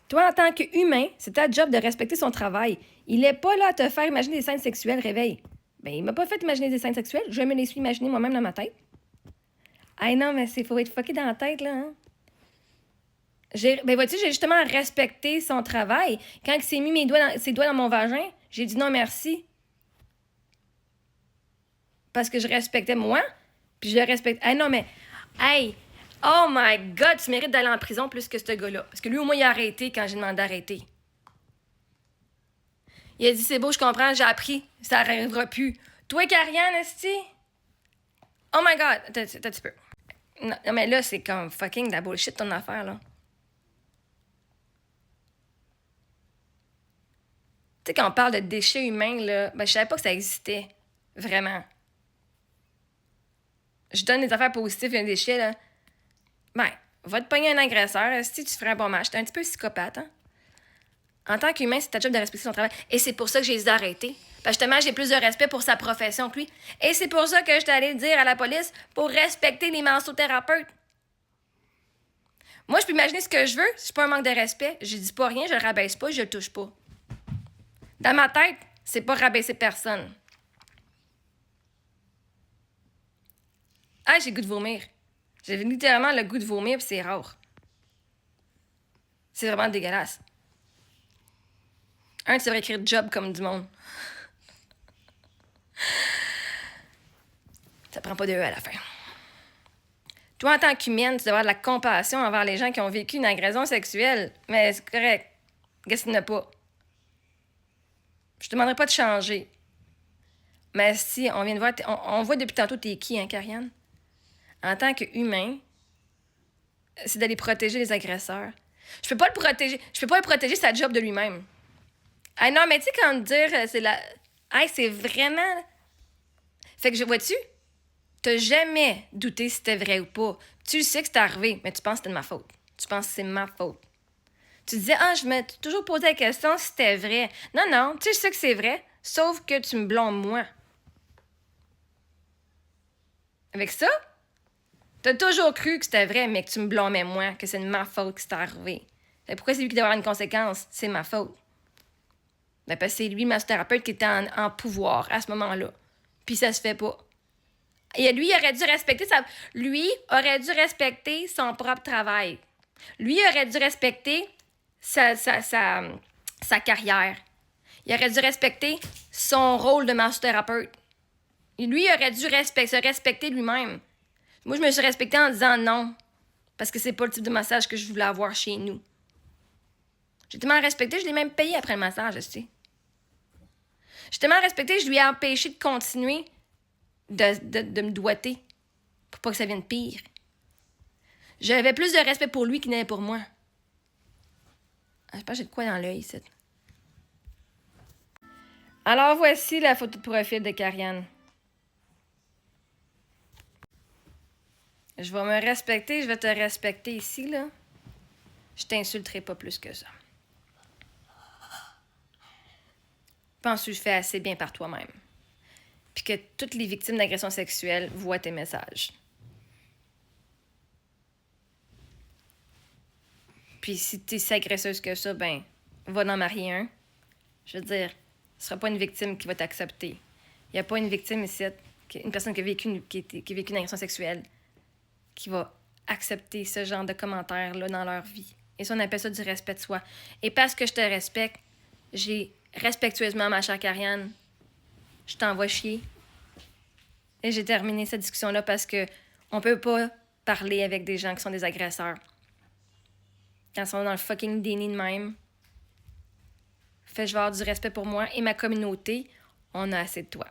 Toi, en tant qu'humain, c'est ta job de respecter son travail. Il n'est pas là à te faire imaginer des scènes sexuelles, réveil. Ben, il m'a pas fait imaginer des scènes sexuelles. Je me les suis imaginées moi-même dans ma tête. Ah non, mais c'est faut être fucké dans la tête, là, hein? Ben, vois-tu, j'ai justement respecté son travail. Quand il s'est mis ses doigts dans mon vagin, j'ai dit non merci. Parce que je respectais moi, puis je le respecte. Ah non, mais, hey, oh my God, tu mérites d'aller en prison plus que ce gars-là. Parce que lui, au moins, il a arrêté quand j'ai demandé d'arrêter. Il a dit, c'est beau, je comprends, j'ai appris, ça n'arrivera plus. Toi, Karianne, esti? Oh my God, attends un petit peu. Non, mais là, c'est comme fucking de la bullshit, ton affaire, là. Tu sais, quand on parle de déchets humains, là, ben, je savais pas que ça existait. Vraiment. Je donne des affaires positives et un déchet, là. Ben, va te pogner un agresseur, si tu ferais un bon match. T'es un petit peu psychopathe, hein? En tant qu'humain, c'est ta job de respecter son travail. Et c'est pour ça que j'ai les ai arrêtés. Parce que justement, j'ai plus de respect pour sa profession que lui. Et c'est pour ça que j'étais allée dire à la police pour respecter les massothérapeutes. Moi, je peux imaginer ce que je veux. C'est pas un manque de respect. Je dis pas rien, je le rabaisse pas, je le touche pas. Dans ma tête, c'est pas rabaisser personne. Ah, j'ai le goût de vomir. J'ai littéralement le goût de vomir, puis c'est rare. C'est vraiment dégueulasse. Tu devrais écrire job comme du monde. Ça prend pas de E à la fin. Toi, en tant qu'humaine, tu dois avoir de la compassion envers les gens qui ont vécu une agression sexuelle. Mais c'est correct. Qu'est-ce qu'il n'y a pas? Je te demanderai pas de changer. Mais si, on vient de voir... On voit depuis tantôt t'es qui, hein, Karianne? En tant qu'humain, c'est d'aller protéger les agresseurs. Je peux pas le protéger. Je peux pas le protéger, c'est sa job de lui-même. Ah non, mais tu sais, quand dire, c'est la... Hey, c'est vraiment... Fait que, vois-tu? T'as jamais douté si c'était vrai ou pas. Tu sais que c'est arrivé, mais tu penses que c'était de ma faute. Tu penses que c'est ma faute. Tu disais, je me suis toujours posé la question si c'était vrai. Non, non, tu sais que c'est vrai, sauf que tu me blâmes moi. Avec ça, t'as toujours cru que c'était vrai, mais que tu me blâmais moi, que c'est de ma faute que c'est arrivé. Fait pourquoi c'est lui qui doit avoir une conséquence? C'est ma faute. Ben, parce que c'est lui, massothérapeute, qui était en pouvoir à ce moment-là. Puis ça se fait pas. Et lui, il aurait dû respecter Lui aurait dû respecter son propre travail. Lui aurait dû respecter sa carrière. Il aurait dû respecter son rôle de massothérapeute. Lui, il aurait dû se respecter lui-même. Moi, je me suis respectée en disant non. Parce que c'est pas le type de massage que je voulais avoir chez nous. J'ai tellement respecté, je l'ai même payé après le massage, tu sais. J'ai tellement respecté, je lui ai empêché de continuer de me doiter pour pas que ça vienne pire. J'avais plus de respect pour lui qu'il n'avait pour moi. Je pense que j'ai de quoi dans l'œil, ici. Alors, voici la photo de profil de Karianne. Je vais me respecter, je vais te respecter ici, là. Je t'insulterai pas plus que ça. Penses-tu que je fais assez bien par toi-même? Puis que toutes les victimes d'agressions sexuelles voient tes messages. Puis si t'es si agresseuse que ça, ben, va en marier un. Je veux dire, ce sera pas une victime qui va t'accepter. Il n'y a pas une victime ici, une personne qui a vécu une agression sexuelle, qui va accepter ce genre de commentaires-là dans leur vie. Et ça, on appelle ça du respect de soi. Et parce que je te respecte, j'ai respectueusement, ma chère Karianne, je t'envoie chier. Et j'ai terminé cette discussion-là parce que on peut pas parler avec des gens qui sont des agresseurs. Quand ils sont dans le fucking déni de même. Fais-je avoir du respect pour moi et ma communauté, on a assez de toi.